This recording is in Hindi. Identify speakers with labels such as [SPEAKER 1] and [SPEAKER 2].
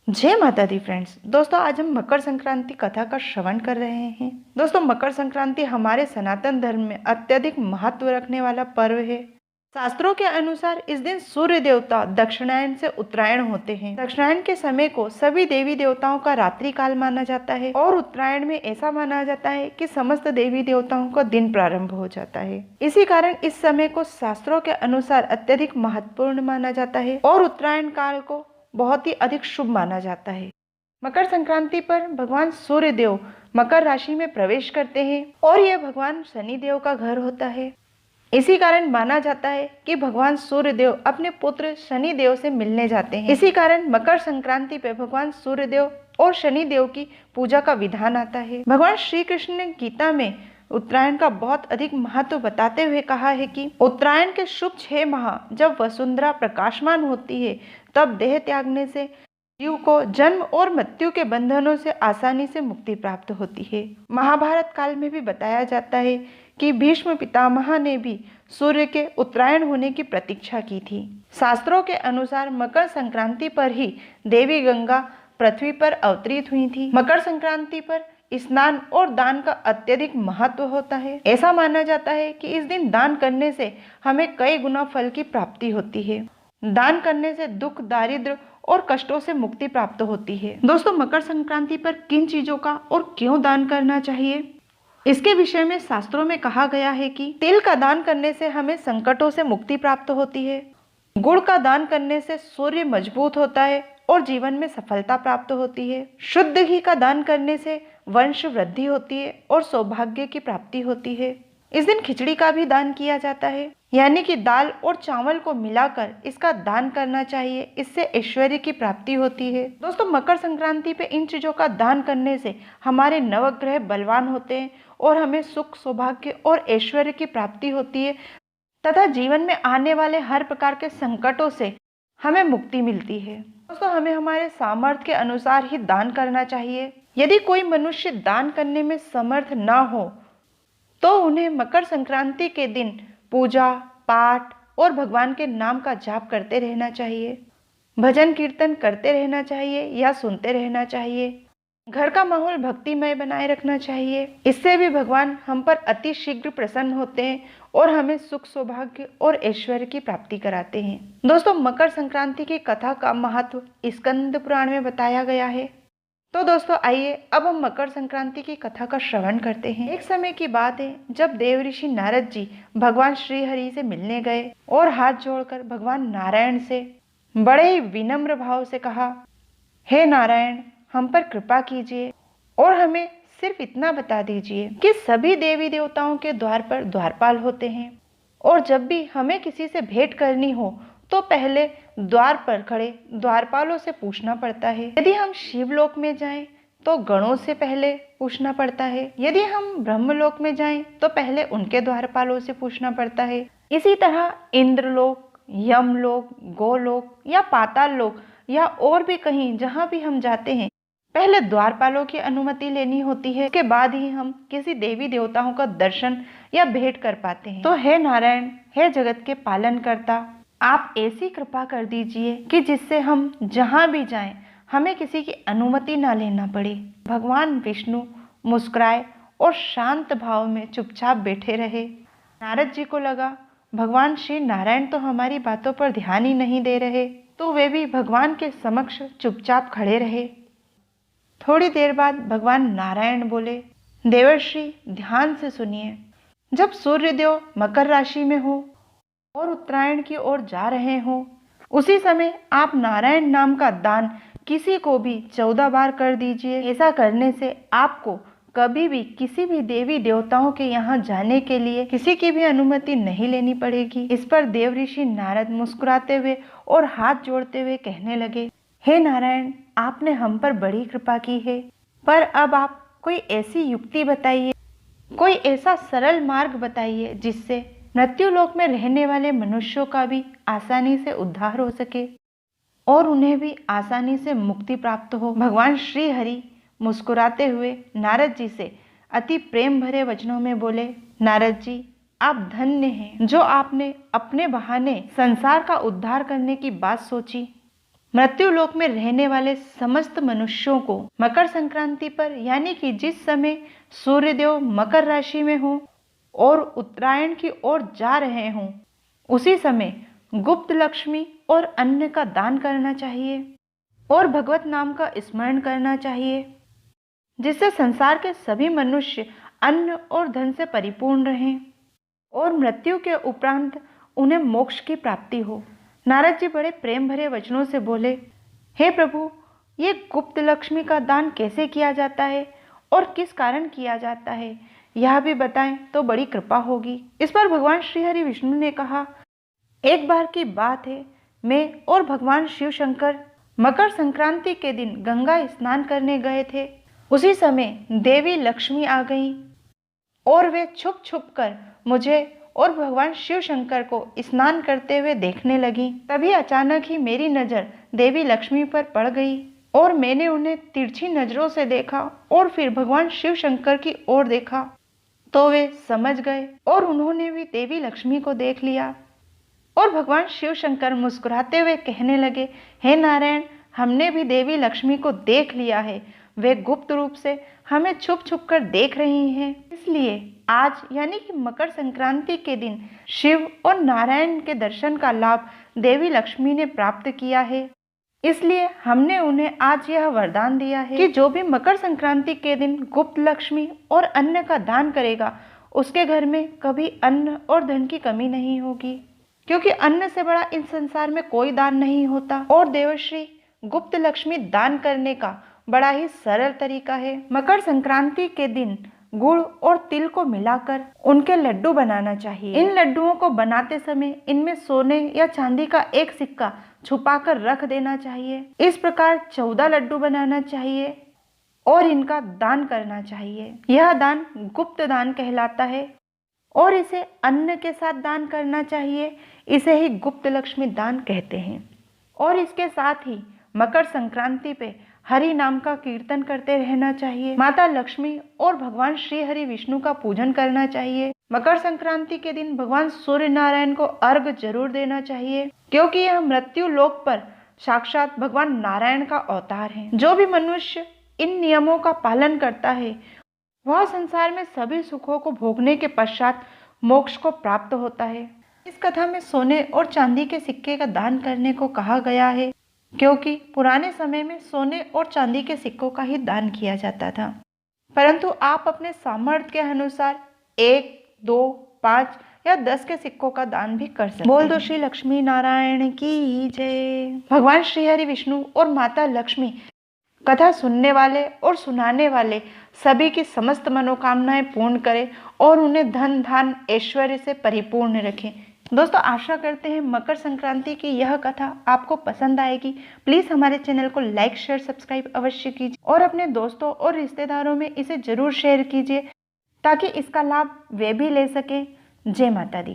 [SPEAKER 1] जय माता दी फ्रेंड्स। दोस्तों, आज हम मकर संक्रांति कथा का श्रवण कर रहे हैं। दोस्तों, मकर संक्रांति हमारे सनातन धर्म में अत्यधिक महत्व रखने वाला पर्व है। शास्त्रों के अनुसार इस दिन सूर्य देवता दक्षिणायन से उत्तरायण होते हैं। दक्षिणायन के समय को सभी देवी देवताओं का रात्रि काल माना जाता है और उत्तरायण में ऐसा माना जाता है कि समस्त देवी देवताओं का दिन प्रारंभ हो जाता है। इसी कारण इस समय को शास्त्रों के अनुसार अत्यधिक महत्वपूर्ण माना जाता है और उत्तरायण काल को बहुत ही अधिक शुभ माना जाता है। मकर संक्रांति पर भगवान सूर्य देव मकर राशि में प्रवेश करते हैं और यह भगवान शनि देव का घर होता है। इसी कारण माना जाता है कि भगवान सूर्य देव अपने पुत्र शनि देव से मिलने जाते हैं। इसी कारण मकर संक्रांति पे भगवान सूर्य देव और शनि देव की पूजा का विधान आता है। भगवान श्री कृष्ण ने गीता में उत्तरायण का बहुत अधिक महत्व बताते हुए कहा है कि उत्तरायण के शुभ 6 माह जब वसुंधरा प्रकाशमान होती है, तब देह त्यागने से जीव को जन्म और मृत्यु के बंधनों से आसानी से मुक्ति प्राप्त होती है। महाभारत काल में भी बताया जाता है कि भीष्म पितामह ने भी सूर्य के उत्तरायण होने की प्रतीक्षा की थी। शास्त्रों के अनुसार मकर संक्रांति पर ही देवी गंगा पृथ्वी पर अवतरित हुई थी। मकर संक्रांति पर स्नान और दान का अत्यधिक महत्व होता है। ऐसा माना जाता है कि इस दिन दान करने से हमें कई गुना फल की प्राप्ति होती है। दान करने से दुख, दारिद्र और कष्टों से मुक्ति प्राप्त होती है। दोस्तों, मकर संक्रांति पर किन चीजों का और क्यों दान करना चाहिए, इसके विषय में शास्त्रों में कहा गया है कि तिल का दान करने से हमें संकटों से मुक्ति प्राप्त होती है। गुड़ का दान करने से सूर्य मजबूत होता है और जीवन में सफलता प्राप्त होती है। शुद्ध घी का दान करने से वंश वृद्धि होती है और सौभाग्य की प्राप्ति होती है। इस दिन खिचड़ी का भी दान किया जाता है, यानी कि दाल और चावल को मिलाकर इसका दान करना चाहिए। इससे ऐश्वर्य की प्राप्ति होती है। दोस्तों, मकर संक्रांति पे इन चीजों का दान करने से हमारे नवग्रह बलवान होते हैं और हमें सुख, सौभाग्य और ऐश्वर्य की प्राप्ति होती है तथा जीवन में आने वाले हर प्रकार के संकटों से हमें मुक्ति मिलती है। दोस्तों, हमें हमारे सामर्थ्य के अनुसार ही दान करना चाहिए। यदि कोई मनुष्य दान करने में समर्थ ना हो तो उन्हें मकर संक्रांति के दिन पूजा पाठ और भगवान के नाम का जाप करते रहना चाहिए, भजन कीर्तन करते रहना चाहिए या सुनते रहना चाहिए। घर का माहौल भक्तिमय बनाए रखना चाहिए। इससे भी भगवान हम पर अति शीघ्र प्रसन्न होते हैं और हमें सुख, सौभाग्य और ऐश्वर्य की प्राप्ति कराते हैं। दोस्तों, मकर संक्रांति की कथा का महत्व स्कंद पुराण में बताया गया है। तो दोस्तों, आइए अब हम मकर संक्रांति की कथा का श्रवण करते हैं। एक समय की बात है जब देव ऋषि नारद जी भगवान श्री हरि से मिलने गए और हाथ जोड़कर भगवान नारायण से बड़े ही विनम्र भाव से कहा, हे नारायण, हम पर कृपा कीजिए और हमें सिर्फ इतना बता दीजिए कि सभी देवी देवताओं के द्वार पर द्वारपाल होते हैं और जब भी हमें किसी से भेंट करनी हो तो पहले द्वार पर खड़े द्वारपालों से पूछना पड़ता है। यदि हम शिवलोक में जाएं तो गणों से पहले पूछना पड़ता है। यदि हम ब्रह्मलोक में जाएं तो पहले उनके द्वारपालों से पूछना पड़ता है। इसी तरह इंद्रलोक, यमलोक, गोलोक या पाताल लोक या और भी कहीं जहाँ भी हम जाते हैं, पहले द्वारपालों की अनुमति लेनी होती है। उसके बाद ही हम किसी देवी देवताओं का दर्शन या भेंट कर पाते हैं। तो हे नारायण, हे जगत के पालन करता, आप ऐसी कृपा कर दीजिए कि जिससे हम जहाँ भी जाएं हमें किसी की अनुमति ना लेना पड़े। भगवान विष्णु मुस्कुराए और शांत भाव में चुपचाप बैठे रहे। नारद जी को लगा भगवान श्री नारायण तो हमारी बातों पर ध्यान ही नहीं दे रहे, तो वे भी भगवान के समक्ष चुपचाप खड़े रहे। थोड़ी देर बाद भगवान नारायण बोले, देवर्षि, ध्यान से सुनिए। जब सूर्यदेव मकर राशि में हो और उत्तरायण की ओर जा रहे हो, उसी समय आप नारायण नाम का दान किसी को भी 14 बार कर दीजिए। ऐसा करने से आपको कभी भी किसी भी देवी देवताओं के यहाँ जाने के लिए किसी की भी अनुमति नहीं लेनी पड़ेगी। इस पर देव ऋषि नारद मुस्कुराते हुए और हाथ जोड़ते हुए कहने लगे, हे नारायण, आपने हम पर बड़ी कृपा की है, पर अब आप कोई ऐसी युक्ति बताइए, कोई ऐसा सरल मार्ग बताइए जिससे मृत्युलोक में रहने वाले मनुष्यों का भी आसानी से उद्धार हो सके और उन्हें भी आसानी से मुक्ति प्राप्त हो। भगवान श्री हरि मुस्कुराते हुए नारद जी से अति प्रेम भरे वचनों में बोले, नारद जी, आप धन्य हैं जो आपने अपने बहाने संसार का उद्धार करने की बात सोची। मृत्यु लोक में रहने वाले समस्त मनुष्यों को मकर संक्रांति पर, यानी कि जिस समय सूर्यदेव मकर राशि में हो और उत्तरायण की ओर जा रहे हों, उसी समय गुप्त लक्ष्मी और अन्न का दान करना चाहिए और भगवत नाम का स्मरण करना चाहिए, जिससे संसार के सभी मनुष्य अन्न और धन से परिपूर्ण रहें और मृत्यु के उपरांत उन्हें मोक्ष की प्राप्ति हो। नारद जी बड़े प्रेम भरे वचनों से बोले, हे प्रभु, ये गुप्त लक्ष्मी का दान कैसे किया जाता है और किस कारण किया जाता है, यह भी बताएं तो बड़ी कृपा होगी। इस पर भगवान श्री हरि विष्णु ने कहा, एक बार की बात है, मैं और भगवान शिव शंकर मकर संक्रांति के दिन गंगा स्नान करने गए थे। उसी समय देवी लक्ष्मी आ गई और वे छुप छुप कर मुझे और भगवान शिव शंकर को स्नान करते हुए देखने लगी। तभी अचानक ही मेरी नज़र देवी लक्ष्मी पर पड़ गई और मैंने उन्हें तिरछी नज़रों से देखा और फिर भगवान शिव शंकर की ओर देखा तो वे समझ गए और उन्होंने भी देवी लक्ष्मी को देख लिया। और भगवान शिव शंकर मुस्कुराते हुए कहने लगे, हे नारायण, हमने भी देवी लक्ष्मी को देख लिया है। वे गुप्त रूप से हमें छुप छुप कर देख रही हैं। इसलिए आज यानी कि मकर संक्रांति के दिन शिव और नारायण के दर्शन का लाभ देवी लक्ष्मी ने प्राप्त किया है। इसलिए हमने उन्हें आज यह वरदान दिया है कि जो भी मकर संक्रांति के दिन गुप्त लक्ष्मी और अन्न का दान करेगा, उसके घर में कभी अन्न और धन की कमी नहीं होगी, क्योंकि अन्न से बड़ा इस संसार में कोई दान नहीं होता। और देवश्री, गुप्त लक्ष्मी दान करने का बड़ा ही सरल तरीका है। मकर संक्रांति के दिन गुड़ और तिल को मिलाकर उनके लड्डू बनाना चाहिए। इन लड्डुओं को बनाते समय इनमें सोने या चांदी का एक सिक्का छुपाकर रख देना चाहिए। इस प्रकार 14 लड्डू बनाना चाहिए और इनका दान करना चाहिए। यह दान गुप्त दान कहलाता है और इसे अन्न के साथ दान करना चाहिए। इसे ही गुप्त लक्ष्मी दान कहते हैं। और इसके साथ ही मकर संक्रांति पे हरि नाम का कीर्तन करते रहना चाहिए। माता लक्ष्मी और भगवान श्री हरि विष्णु का पूजन करना चाहिए। मकर संक्रांति के दिन भगवान सूर्य नारायण को अर्घ जरूर देना चाहिए, क्योंकि यह मृत्यु लोक पर साक्षात भगवान नारायण का अवतार है। जो भी मनुष्य इन नियमों का पालन करता है, वह संसार में सभी सुखों को भोगने के पश्चात मोक्ष को प्राप्त होता है। इस कथा में सोने और चांदी के सिक्के का दान करने को कहा गया है, क्योंकि पुराने समय में सोने और चांदी के सिक्कों का ही दान किया जाता था। परंतु आप अपने सामर्थ्य के अनुसार 1, 2, 5 या 10 के सिक्कों का दान भी कर सकते हैं। बोल दो श्री लक्ष्मी नारायण की जय। भगवान श्री हरि विष्णु और माता लक्ष्मी कथा सुनने वाले और सुनाने वाले सभी की समस्त मनोकामनाएं पूर्ण करें और उन्हें धन धान ऐश्वर्य से परिपूर्ण रखें। दोस्तों, आशा करते हैं मकर संक्रांति की यह कथा आपको पसंद आएगी। प्लीज़ हमारे चैनल को लाइक, शेयर, सब्सक्राइब अवश्य कीजिए और अपने दोस्तों और रिश्तेदारों में इसे जरूर शेयर कीजिए, ताकि इसका लाभ वे भी ले सकें। जय माता दी।